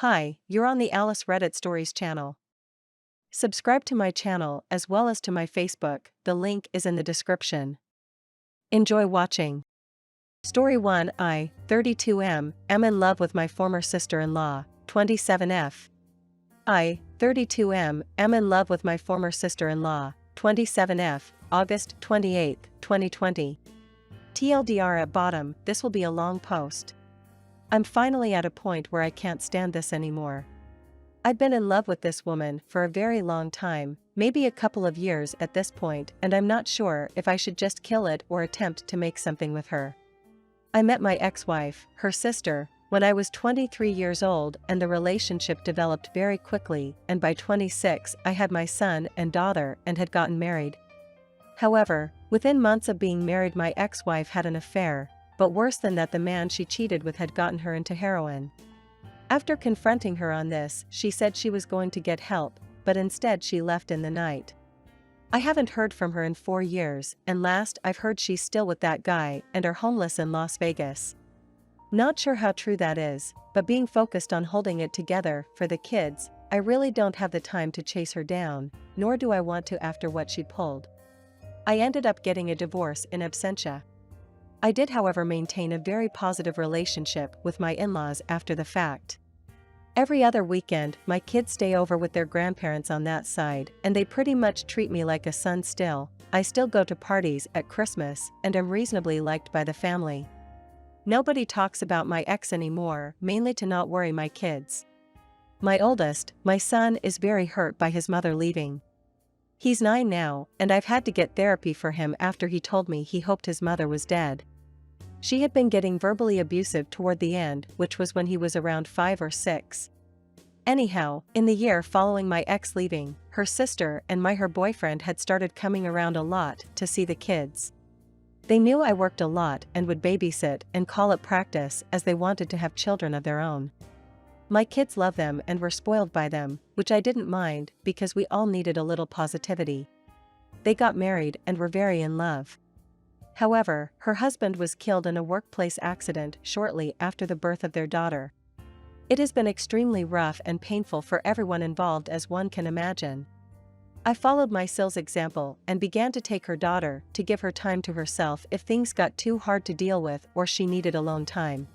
Hi, you're on the Alice Reddit Stories channel. Subscribe to my channel as well as to my Facebook, the link is in the description. Enjoy watching. Story 1. I, 32M, am in love with my former sister-in-law, 27F. I, 32M, am in love with my former sister-in-law, 27F, August 28, 2020. TLDR at bottom, this will be a long post. I'm finally at a point where I can't stand this anymore. I've been in love with this woman for a very long time, maybe a couple of years at this point, and I'm not sure if I should just kill it or attempt to make something with her. I met my ex-wife, her sister, when I was 23 years old, and the relationship developed very quickly, and by 26 I had my son and daughter and had gotten married. However, within months of being married my ex-wife had an affair, but worse than that, the man she cheated with had gotten her into heroin. After confronting her on this, she said she was going to get help, but instead she left in the night. I haven't heard from her in 4 years, and last I've heard she's still with that guy and are homeless in Las Vegas. Not sure how true that is, but being focused on holding it together for the kids, I really don't have the time to chase her down, nor do I want to after what she pulled. I ended up getting a divorce in absentia. I did, however, maintain a very positive relationship with my in-laws after the fact. Every other weekend, my kids stay over with their grandparents on that side, and they pretty much treat me like a son still. I still go to parties at Christmas, and am reasonably liked by the family. Nobody talks about my ex anymore, mainly to not worry my kids. My oldest, my son, is very hurt by his mother leaving. He's 9 now, and I've had to get therapy for him after he told me he hoped his mother was dead. She had been getting verbally abusive toward the end, which was when he was around 5 or 6. Anyhow, in the year following my ex leaving, her sister and her boyfriend had started coming around a lot to see the kids. They knew I worked a lot and would babysit and call it practice, as they wanted to have children of their own. My kids love them and were spoiled by them, which I didn't mind because we all needed a little positivity. They got married and were very in love. However, her husband was killed in a workplace accident shortly after the birth of their daughter. It has been extremely rough and painful for everyone involved, as one can imagine. I followed my Sil's example and began to take her daughter to give her time to herself if things got too hard to deal with or she needed alone time.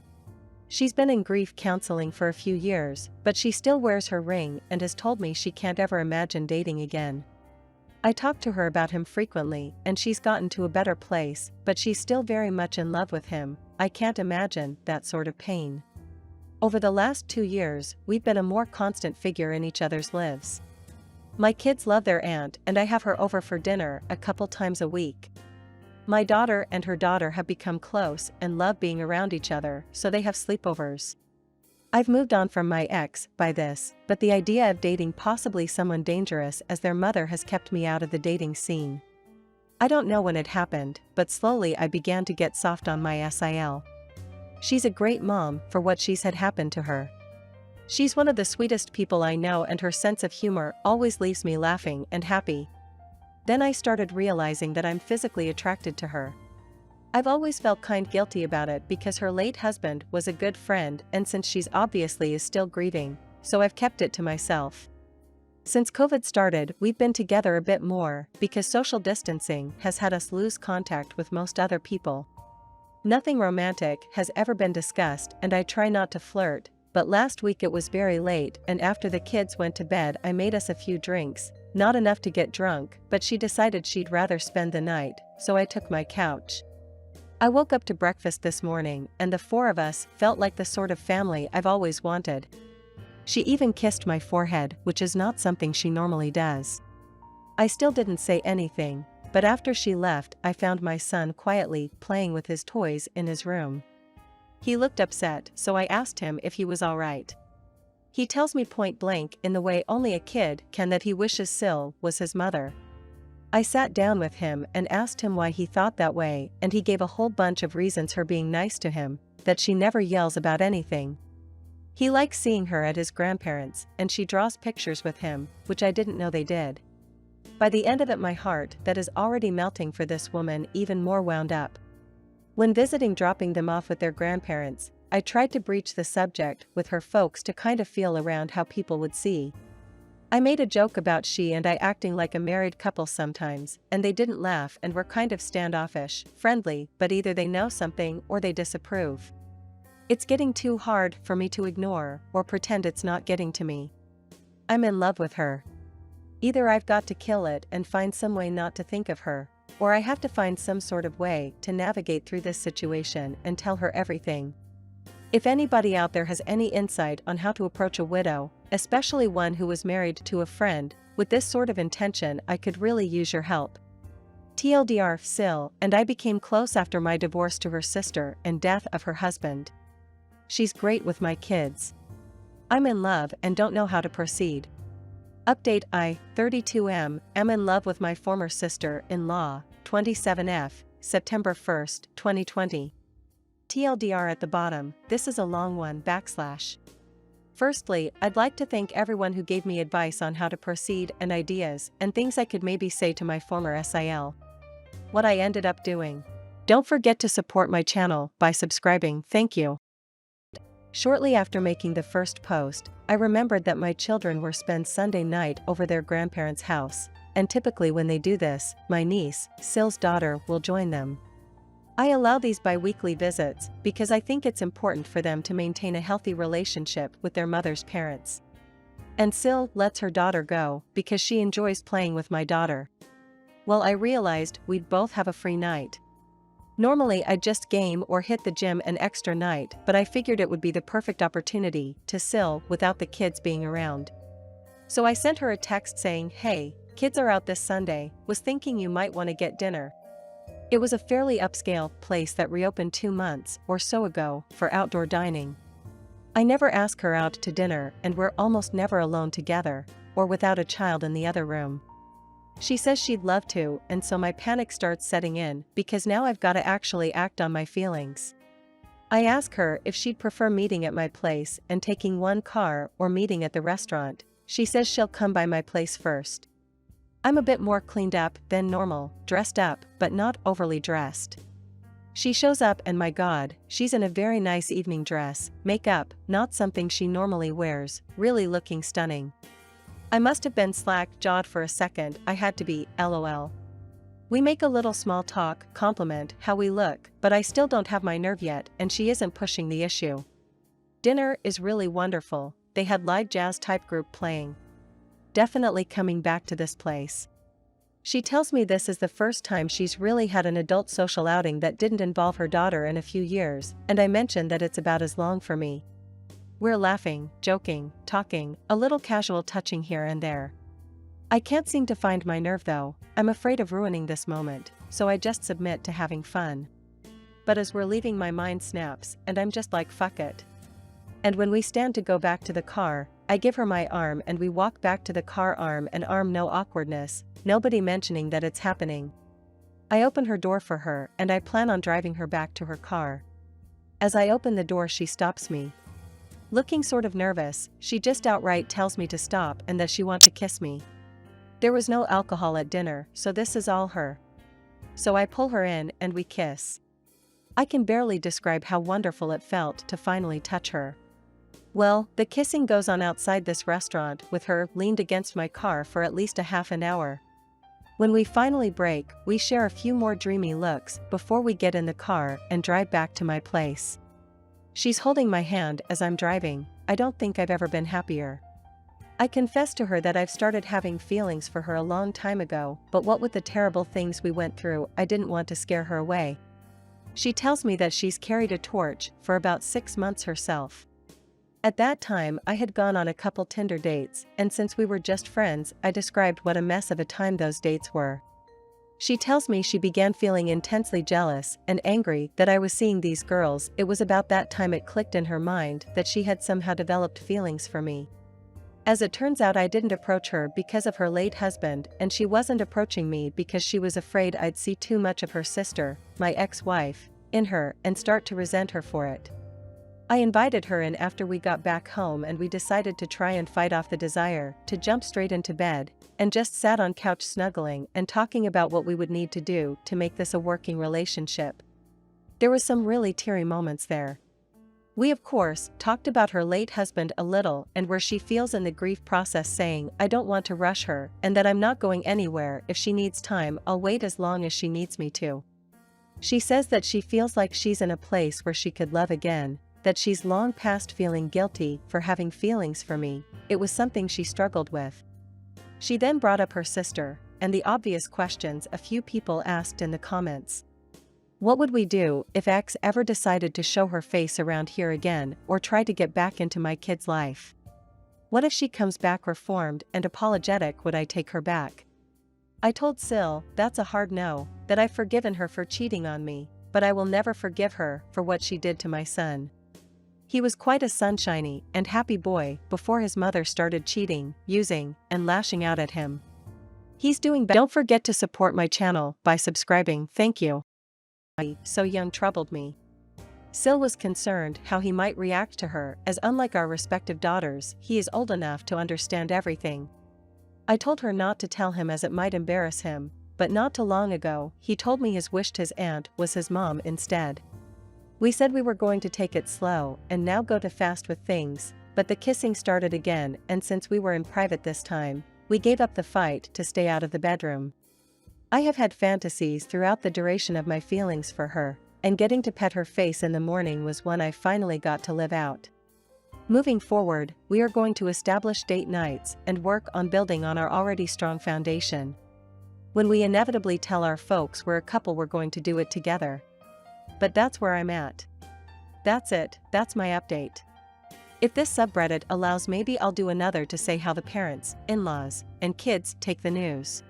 She's been in grief counseling for a few years, but she still wears her ring and has told me she can't ever imagine dating again. I talk to her about him frequently and she's gotten to a better place, but she's still very much in love with him. I can't imagine that sort of pain. Over the last 2 years, we've been a more constant figure in each other's lives. My kids love their aunt and I have her over for dinner a couple times a week. My daughter and her daughter have become close and love being around each other, so they have sleepovers. I've moved on from my ex by this, but the idea of dating possibly someone dangerous as their mother has kept me out of the dating scene. I don't know when it happened, but slowly I began to get soft on my SIL. She's a great mom for what she's had happen to her. She's one of the sweetest people I know and her sense of humor always leaves me laughing and happy. Then I started realizing that I'm physically attracted to her. I've always felt kind guilty about it because her late husband was a good friend, and since she's obviously is still grieving, so I've kept it to myself. Since COVID started, we've been together a bit more because social distancing has had us lose contact with most other people. Nothing romantic has ever been discussed and I try not to flirt, but last week it was very late and after the kids went to bed I made us a few drinks, not enough to get drunk, but she decided she'd rather spend the night, so I took my couch. I woke up to breakfast this morning and the 4 of us felt like the sort of family I've always wanted. She even kissed my forehead, which is not something she normally does. I still didn't say anything, but after she left I found my son quietly playing with his toys in his room. He looked upset, so I asked him if he was alright. He tells me point blank in the way only a kid can that he wishes Sil was his mother. I sat down with him and asked him why he thought that way, and he gave a whole bunch of reasons, her being nice to him, that she never yells about anything. He likes seeing her at his grandparents', and she draws pictures with him, which I didn't know they did. By the end of it my heart that is already melting for this woman even more wound up. When visiting, dropping them off with their grandparents, I tried to breach the subject with her folks to kind of feel around how people would see. I made a joke about she and I acting like a married couple sometimes, and they didn't laugh and were kind of standoffish, friendly, but either they know something or they disapprove. It's getting too hard for me to ignore or pretend it's not getting to me. I'm in love with her. Either I've got to kill it and find some way not to think of her, or I have to find some sort of way to navigate through this situation and tell her everything. If anybody out there has any insight on how to approach a widow, especially one who was married to a friend, with this sort of intention, I could really use your help. TLDR, Sil and I became close after my divorce to her sister and death of her husband. She's great with my kids. I'm in love and don't know how to proceed. Update: I, 32M, am in love with my former sister-in-law, 27F, September 1st, 2020. TLDR at the bottom, this is a long one /. Firstly, I'd like to thank everyone who gave me advice on how to proceed and ideas and things I could maybe say to my former SIL. What I ended up doing. Don't forget to support my channel by subscribing, thank you. Shortly after making the first post, I remembered that my children were spend Sunday night over their grandparents' house, and typically when they do this, my niece, Sil's daughter, will join them. I allow these bi-weekly visits because I think it's important for them to maintain a healthy relationship with their mother's parents. And Sil lets her daughter go because she enjoys playing with my daughter. Well, I realized we'd both have a free night. Normally I'd just game or hit the gym an extra night, but I figured it would be the perfect opportunity to Sil without the kids being around. So I sent her a text saying, "Hey, kids are out this Sunday, was thinking you might want to get dinner." It was a fairly upscale place that reopened 2 months or so ago for outdoor dining. I never ask her out to dinner and we're almost never alone together, or without a child in the other room. She says she'd love to, and so my panic starts setting in because now I've got to actually act on my feelings. I ask her if she'd prefer meeting at my place and taking one car or meeting at the restaurant. She says she'll come by my place first. I'm a bit more cleaned up than normal, dressed up, but not overly dressed. She shows up and my God, she's in a very nice evening dress, makeup, not something she normally wears, really looking stunning. I must have been slack-jawed for a second, I had to be, LOL. We make a little small talk, compliment how we look, but I still don't have my nerve yet and she isn't pushing the issue. Dinner is really wonderful, they had live jazz type group playing. Definitely coming back to this place. She tells me this is the first time she's really had an adult social outing that didn't involve her daughter in a few years, and I mentioned that it's about as long for me. We're laughing, joking, talking, a little casual touching here and there. I can't seem to find my nerve though, I'm afraid of ruining this moment, so I just submit to having fun. But as we're leaving my mind snaps, and I'm just like fuck it. And when we stand to go back to the car, I give her my arm and we walk back to the car arm and arm, no awkwardness, nobody mentioning that it's happening. I open her door for her and I plan on driving her back to her car. As I open the door she stops me. Looking sort of nervous, she just outright tells me to stop and that she wants to kiss me. There was no alcohol at dinner, so this is all her. So I pull her in and we kiss. I can barely describe how wonderful it felt to finally touch her. Well, the kissing goes on outside this restaurant with her leaned against my car for at least a half an hour. When we finally break, we share a few more dreamy looks before we get in the car and drive back to my place. She's holding my hand as I'm driving, I don't think I've ever been happier. I confess to her that I've started having feelings for her a long time ago, but what with the terrible things we went through, I didn't want to scare her away. She tells me that she's carried a torch for about 6 months herself. At that time I had gone on a couple Tinder dates, and since we were just friends, I described what a mess of a time those dates were. She tells me she began feeling intensely jealous and angry that I was seeing these girls. It was about that time it clicked in her mind that she had somehow developed feelings for me. As it turns out, I didn't approach her because of her late husband, and she wasn't approaching me because she was afraid I'd see too much of her sister, my ex-wife, in her and start to resent her for it. I invited her in after we got back home and we decided to try and fight off the desire to jump straight into bed, and just sat on couch snuggling and talking about what we would need to do to make this a working relationship. There was some really teary moments there. We of course talked about her late husband a little and where she feels in the grief process, saying I don't want to rush her and that I'm not going anywhere. If she needs time, I'll wait as long as she needs me to. She says that she feels like she's in a place where she could love again, that she's long past feeling guilty for having feelings for me. It was something she struggled with. She then brought up her sister, and the obvious questions a few people asked in the comments. What would we do if X ever decided to show her face around here again or try to get back into my kid's life? What if she comes back reformed and apologetic? Would I take her back? I told Sil that's a hard no, that I've forgiven her for cheating on me, but I will never forgive her for what she did to my son. He was quite a sunshiny and happy boy before his mother started cheating, using, and lashing out at him. He's doing better. Don't forget to support my channel by subscribing. Thank you. So young troubled me. Sil was concerned how he might react to her, as unlike our respective daughters, he is old enough to understand everything. I told her not to tell him as it might embarrass him, but not too long ago, he told me his wished his aunt was his mom instead. We said we were going to take it slow and now go too fast with things, but the kissing started again, and since we were in private this time, we gave up the fight to stay out of the bedroom. I have had fantasies throughout the duration of my feelings for her, and getting to pet her face in the morning was one I finally got to live out. Moving forward, we are going to establish date nights and work on building on our already strong foundation. When we inevitably tell our folks we're a couple, we're going to do it together. But that's where I'm at. That's it, that's my update. If this subreddit allows, maybe I'll do another to say how the parents, in-laws, and kids take the news.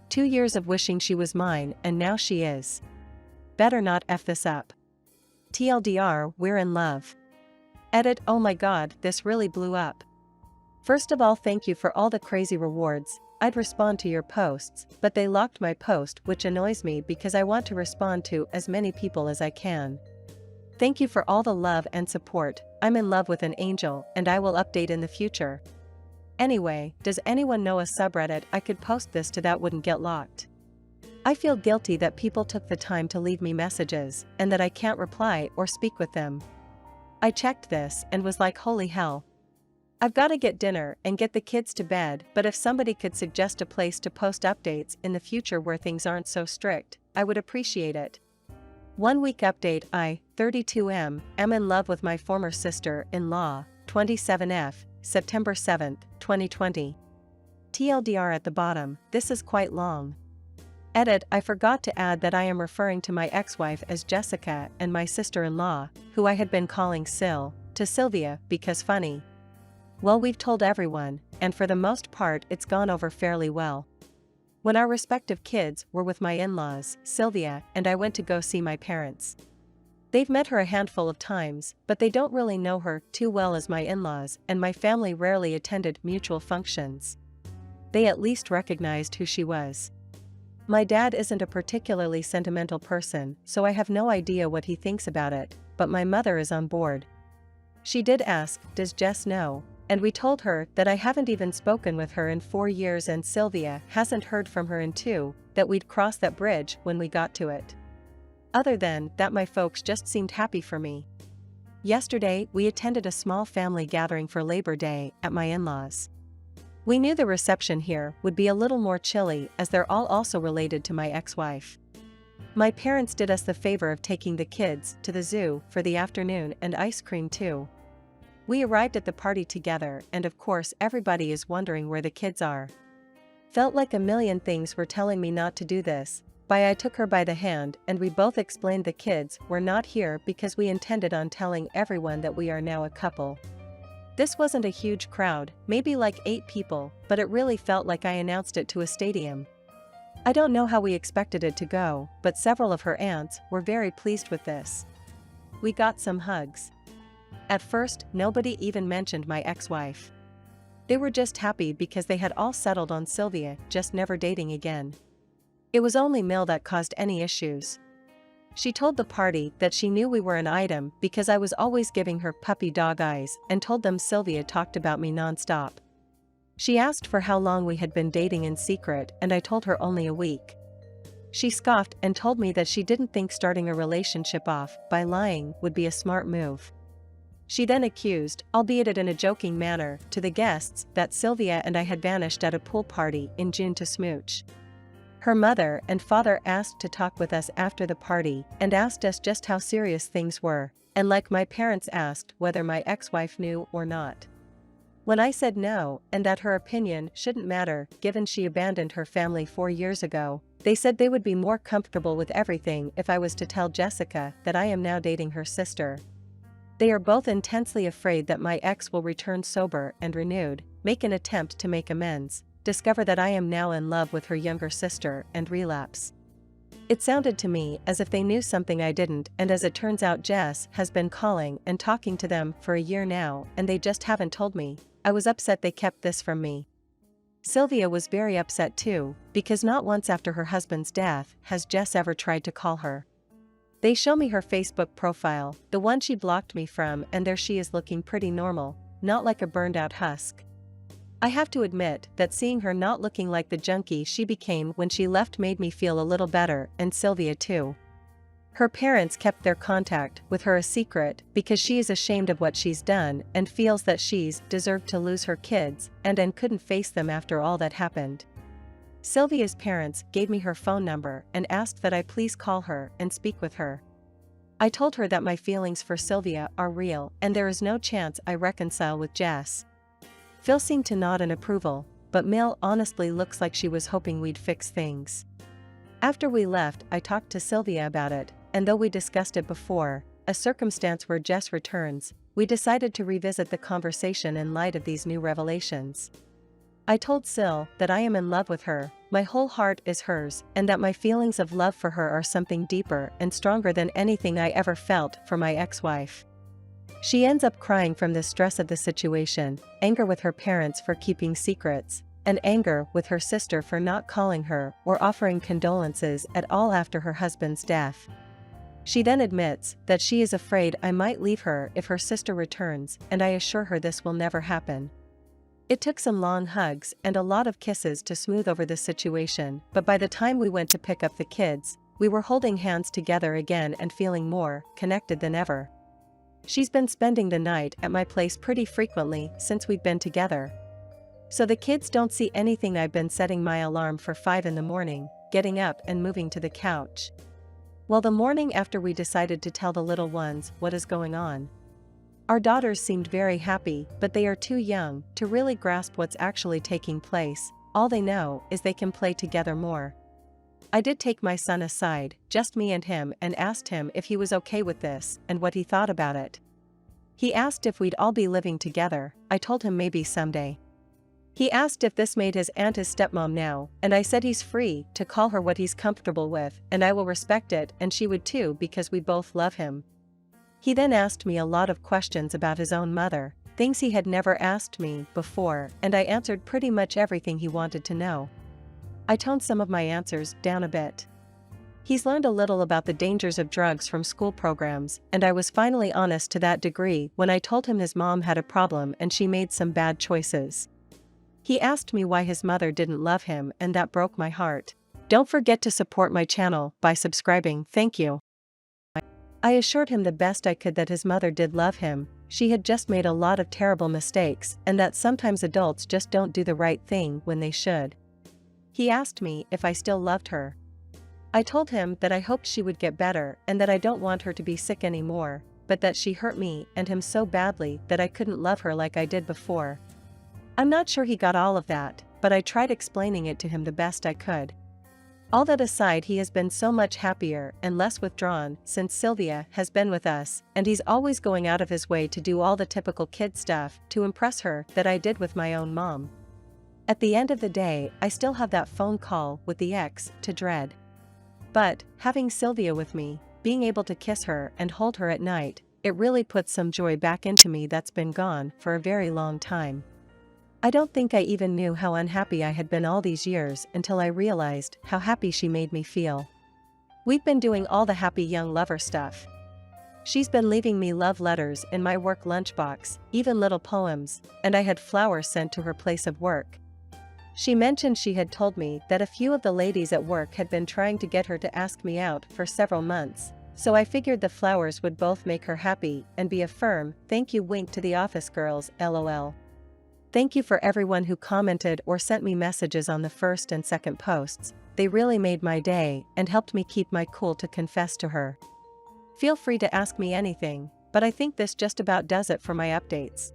2 years of wishing she was mine, and now she is. Better not F this up. TLDR, we're in love. Edit, oh my god, this really blew up. First of all, thank you for all the crazy rewards. I'd respond to your posts, but they locked my post, which annoys me because I want to respond to as many people as I can. Thank you for all the love and support. I'm in love with an angel, and I will update in the future. Anyway, does anyone know a subreddit I could post this to that wouldn't get locked? I feel guilty that people took the time to leave me messages, and that I can't reply or speak with them. I checked this and was like, holy hell. I've got to get dinner and get the kids to bed, but if somebody could suggest a place to post updates in the future where things aren't so strict, I would appreciate it. 1 week update. I, 32M, am in love with my former sister-in-law, 27F, September 7, 2020. TLDR at the bottom, this is quite long. Edit, I forgot to add that I am referring to my ex-wife as Jessica and my sister-in-law, who I had been calling Sil, to Sylvia because funny. Well, we've told everyone, and for the most part it's gone over fairly well. When our respective kids were with my in-laws, Sylvia and I went to go see my parents. They've met her a handful of times, but they don't really know her too well as my in-laws, and my family rarely attended mutual functions. They at least recognized who she was. My dad isn't a particularly sentimental person, so I have no idea what he thinks about it, but my mother is on board. She did ask, does Jess know? And we told her that I haven't even spoken with her in 4 years and Sylvia hasn't heard from her in 2, that we'd cross that bridge when we got to it. Other than that, my folks just seemed happy for me. Yesterday, we attended a small family gathering for Labor Day at my in-laws. We knew the reception here would be a little more chilly as they're all also related to my ex-wife. My parents did us the favor of taking the kids to the zoo for the afternoon and ice cream too. We arrived at the party together, and of course everybody is wondering where the kids are. Felt like a million things were telling me not to do this. I took her by the hand and we both explained the kids were not here because we intended on telling everyone that we are now a couple. This wasn't a huge crowd, maybe like 8 people, but it really felt like I announced it to a stadium. I don't know how we expected it to go, but several of her aunts were very pleased with this. We got some hugs. At first, nobody even mentioned my ex-wife. They were just happy because they had all settled on Sylvia, just never dating again. It was only Mill that caused any issues. She told the party that she knew we were an item because I was always giving her puppy dog eyes, and told them Sylvia talked about me nonstop. She asked for how long we had been dating in secret, and I told her only a week. She scoffed and told me that she didn't think starting a relationship off by lying would be a smart move. She then accused, albeit in a joking manner, to the guests that Sylvia and I had vanished at a pool party in June to smooch. Her mother and father asked to talk with us after the party and asked us just how serious things were, and like my parents asked whether my ex-wife knew or not. When I said no, and that her opinion shouldn't matter given she abandoned her family 4 years ago, they said they would be more comfortable with everything if I was to tell Jessica that I am now dating her sister. They are both intensely afraid that my ex will return sober and renewed, make an attempt to make amends, discover that I am now in love with her younger sister, and relapse. It sounded to me as if they knew something I didn't, and as it turns out Jess has been calling and talking to them for a year now and they just haven't told me. I was upset they kept this from me. Sylvia was very upset too, because not once after her husband's death has Jess ever tried to call her. They show me her Facebook profile, the one she blocked me from, and there she is looking pretty normal, not like a burned out husk. I have to admit that seeing her not looking like the junkie she became when she left made me feel a little better, and Sylvia too. Her parents kept their contact with her a secret because she is ashamed of what she's done and feels that she's deserved to lose her kids and couldn't face them after all that happened. Sylvia's parents gave me her phone number and asked that I please call her and speak with her. I told her that my feelings for Sylvia are real and there is no chance I reconcile with Jess. Phil seemed to nod in approval, but Mel honestly looks like she was hoping we'd fix things. After we left, I talked to Sylvia about it, and though we discussed it before, a circumstance where Jess returns, we decided to revisit the conversation in light of these new revelations. I told Syl that I am in love with her, my whole heart is hers, and that my feelings of love for her are something deeper and stronger than anything I ever felt for my ex-wife. She ends up crying from the stress of the situation, anger with her parents for keeping secrets, and anger with her sister for not calling her or offering condolences at all after her husband's death. She then admits that she is afraid I might leave her if her sister returns, and I assure her this will never happen. It took some long hugs and a lot of kisses to smooth over the situation, but by the time we went to pick up the kids, we were holding hands together again and feeling more connected than ever. She's been spending the night at my place pretty frequently since we've been together. So the kids don't see anything. I've been setting my alarm for 5 in the morning, getting up and moving to the couch. Well, the morning after we decided to tell the little ones what is going on. Our daughters seemed very happy, but they are too young to really grasp what's actually taking place. All they know is they can play together more. I did take my son aside, just me and him, and asked him if he was okay with this and what he thought about it. He asked if we'd all be living together. I told him maybe someday. He asked if this made his aunt his stepmom now, and I said he's free to call her what he's comfortable with, and I will respect it, and she would too because we both love him. He then asked me a lot of questions about his own mother, things he had never asked me before, and I answered pretty much everything he wanted to know. I toned some of my answers down a bit. He's learned a little about the dangers of drugs from school programs, and I was finally honest to that degree when I told him his mom had a problem and she made some bad choices. He asked me why his mother didn't love him, and that broke my heart. Don't forget to support my channel by subscribing, thank you. I assured him the best I could that his mother did love him, she had just made a lot of terrible mistakes, and that sometimes adults just don't do the right thing when they should. He asked me if I still loved her. I told him that I hoped she would get better and that I don't want her to be sick anymore, but that she hurt me and him so badly that I couldn't love her like I did before. I'm not sure he got all of that, but I tried explaining it to him the best I could. All that aside, he has been so much happier and less withdrawn since Sylvia has been with us, and he's always going out of his way to do all the typical kid stuff to impress her that I did with my own mom. At the end of the day, I still have that phone call with the ex to dread. But, having Sylvia with me, being able to kiss her and hold her at night, it really puts some joy back into me that's been gone for a very long time. I don't think I even knew how unhappy I had been all these years until I realized how happy she made me feel. We've been doing all the happy young lover stuff. She's been leaving me love letters in my work lunchbox, even little poems, and I had flowers sent to her place of work. She mentioned she had told me that a few of the ladies at work had been trying to get her to ask me out for several months, So I figured the flowers would both make her happy and be a firm thank you wink to the office girls, lol. Thank you for everyone who commented or sent me messages on the first and second posts, they really made my day and helped me keep my cool to confess to her. Feel free to ask me anything, but I think this just about does it for my updates.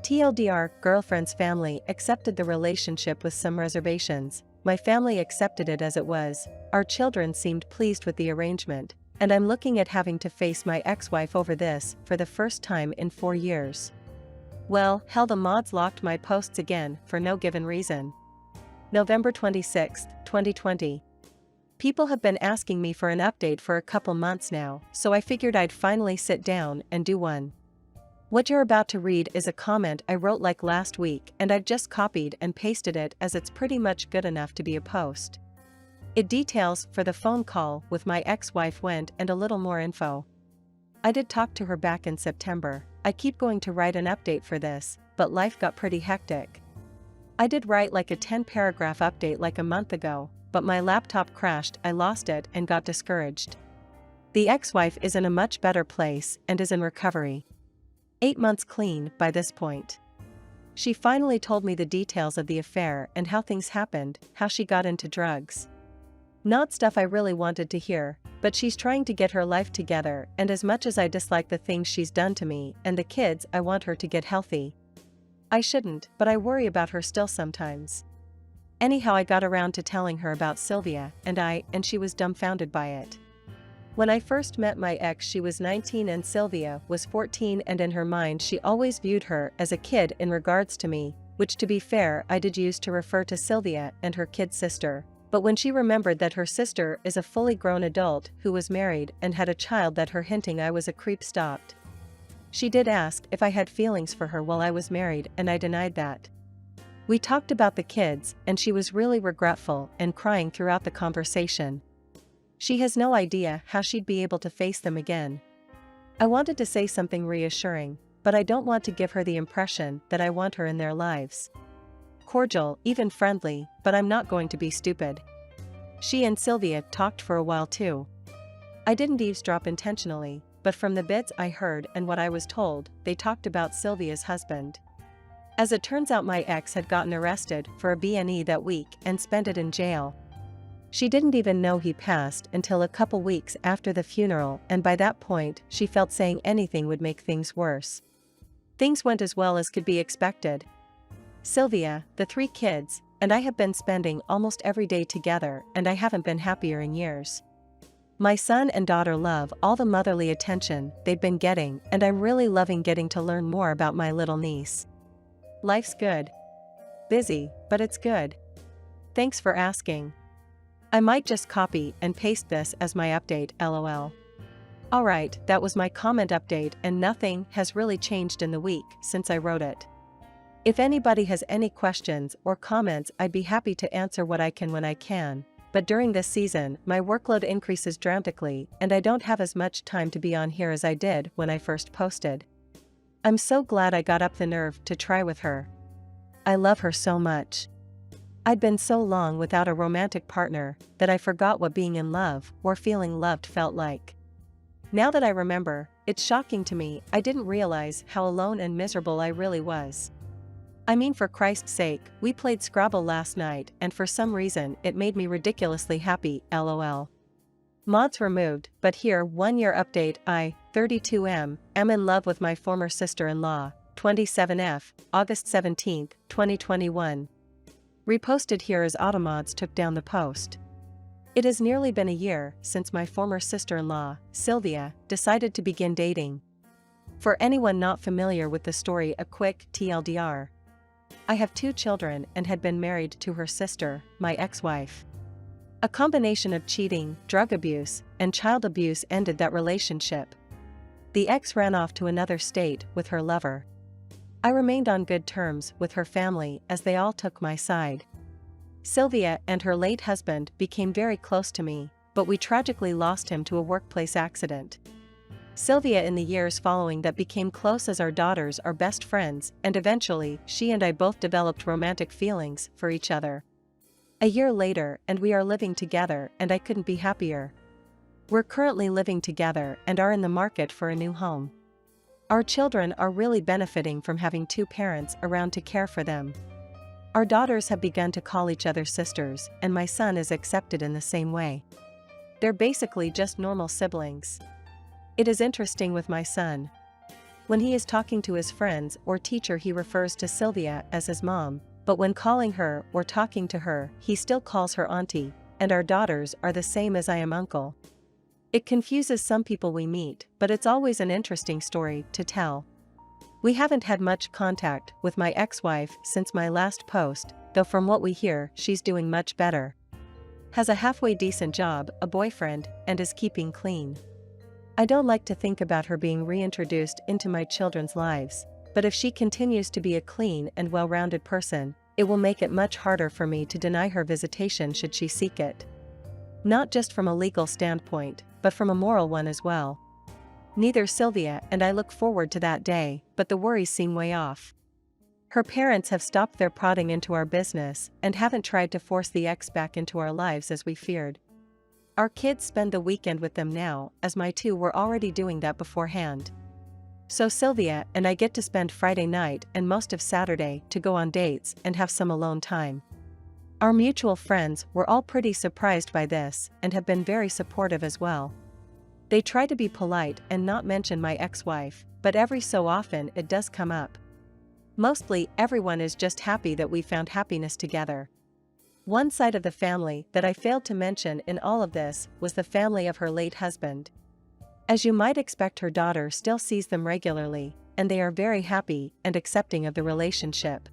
TLDR, girlfriend's family accepted the relationship with some reservations. My family accepted it as it was. Our children seemed pleased with the arrangement, and I'm looking at having to face my ex-wife over this for the first time in 4 years. Well, hell, the mods locked my posts again for no given reason. November 26, 2020. People have been asking me for an update for a couple months now, so I figured I'd finally sit down and do one. What you're about to read is a comment I wrote like last week, and I've just copied and pasted it as it's pretty much good enough to be a post. It details for the phone call with my ex-wife went and a little more info. I did talk to her back in September. I keep going to write an update for this, but life got pretty hectic. I did write like a 10-paragraph update like a month ago, but my laptop crashed, I lost it and got discouraged. The ex-wife is in a much better place and is in recovery. 8 months clean by this point. She finally told me the details of the affair and how things happened, how she got into drugs. Not stuff I really wanted to hear, but she's trying to get her life together, and as much as I dislike the things she's done to me and the kids, I want her to get healthy. I shouldn't, but I worry about her still sometimes. Anyhow, I got around to telling her about Sylvia, and she was dumbfounded by it. When I first met my ex, she was 19 and Sylvia was 14, and in her mind she always viewed her as a kid in regards to me, which to be fair I did use to refer to Sylvia and her kid sister. But when she remembered that her sister is a fully grown adult who was married and had a child, that her hinting I was a creep stopped. She did ask if I had feelings for her while I was married, and I denied that. We talked about the kids, and she was really regretful and crying throughout the conversation. She has no idea how she'd be able to face them again. I wanted to say something reassuring, but I don't want to give her the impression that I want her in their lives. Cordial, even friendly, but I'm not going to be stupid. She and Sylvia talked for a while too. I didn't eavesdrop intentionally, but from the bits I heard and what I was told, they talked about Sylvia's husband. As it turns out, my ex had gotten arrested for a B&E that week and spent it in jail. She didn't even know he passed until a couple weeks after the funeral, and by that point she felt saying anything would make things worse. Things went as well as could be expected. Sylvia, the 3 kids, and I have been spending almost every day together, and I haven't been happier in years. My son and daughter love all the motherly attention they've been getting, and I'm really loving getting to learn more about my little niece. Life's good. Busy, but it's good. Thanks for asking. I might just copy and paste this as my update, lol. Alright, that was my comment update, and nothing has really changed in the week since I wrote it. If anybody has any questions or comments, I'd be happy to answer what I can when I can, but during this season my workload increases dramatically and I don't have as much time to be on here as I did when I first posted. I'm so glad I got up the nerve to try with her. I love her so much. I'd been so long without a romantic partner that I forgot what being in love or feeling loved felt like. Now that I remember, it's shocking to me. I didn't realize how alone and miserable I really was. I mean, for Christ's sake, we played Scrabble last night and for some reason it made me ridiculously happy, lol. Mods removed, but here 1 year update. I, 32M, am in love with my former sister-in-law, 27F, August 17, 2021. Reposted here as Automods took down the post. It has nearly been a year since my former sister-in-law, Sylvia, decided to begin dating. For anyone not familiar with the story, a quick TLDR. I have 2 children and had been married to her sister, my ex-wife. A combination of cheating, drug abuse, and child abuse ended that relationship. The ex ran off to another state with her lover. I remained on good terms with her family as they all took my side. Sylvia and her late husband became very close to me, but we tragically lost him to a workplace accident. Sylvia in the years following that became close as our daughters are best friends, and eventually she and I both developed romantic feelings for each other. A year later and we are living together and I couldn't be happier. We're currently living together and are in the market for a new home. Our children are really benefiting from having two parents around to care for them. Our daughters have begun to call each other sisters, and my son is accepted in the same way. They're basically just normal siblings. It is interesting with my son. When he is talking to his friends or teacher, he refers to Sylvia as his mom, but when calling her or talking to her, he still calls her auntie, and our daughters are the same as I am uncle. It confuses some people we meet, but it's always an interesting story to tell. We haven't had much contact with my ex-wife since my last post, though from what we hear, she's doing much better. Has a halfway decent job, a boyfriend, and is keeping clean. I don't like to think about her being reintroduced into my children's lives, but if she continues to be a clean and well-rounded person, it will make it much harder for me to deny her visitation should she seek it. Not just from a legal standpoint, but from a moral one as well. Neither Sylvia and I look forward to that day, but the worries seem way off. Her parents have stopped their prodding into our business and haven't tried to force the ex back into our lives as we feared. Our kids spend the weekend with them now, as my two were already doing that beforehand. So Sylvia and I get to spend Friday night and most of Saturday to go on dates and have some alone time. Our mutual friends were all pretty surprised by this and have been very supportive as well. They try to be polite and not mention my ex-wife, but every so often it does come up. Mostly, everyone is just happy that we found happiness together. One side of the family that I failed to mention in all of this was the family of her late husband. As you might expect, her daughter still sees them regularly, and they are very happy and accepting of the relationship.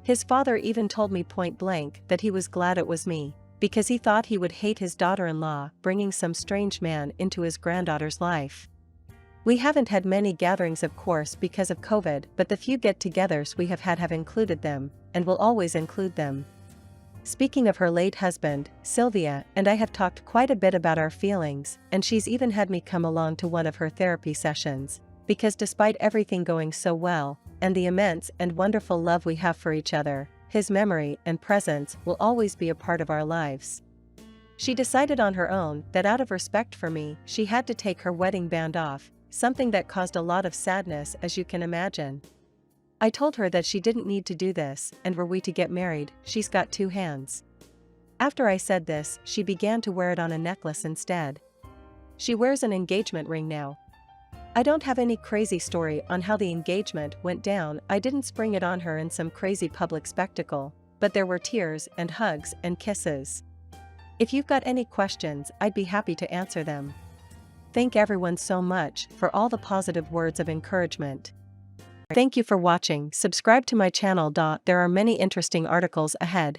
His father even told me point blank that he was glad it was me, because he thought he would hate his daughter-in-law bringing some strange man into his granddaughter's life. We haven't had many gatherings, of course, because of COVID, but the few get-togethers we have had have included them, and will always include them. Speaking of her late husband, Sylvia and I have talked quite a bit about our feelings, and she's even had me come along to one of her therapy sessions, because despite everything going so well, and the immense and wonderful love we have for each other, his memory and presence will always be a part of our lives. She decided on her own that out of respect for me, she had to take her wedding band off, something that caused a lot of sadness, as you can imagine. I told her that she didn't need to do this, and were we to get married, she's got two hands. After I said this, she began to wear it on a necklace instead. She wears an engagement ring now. I don't have any crazy story on how the engagement went down. I didn't spring it on her in some crazy public spectacle, but there were tears and hugs and kisses. If you've got any questions, I'd be happy to answer them. Thank everyone so much for all the positive words of encouragement. Thank you for watching. Subscribe to my channel. There are many interesting articles ahead.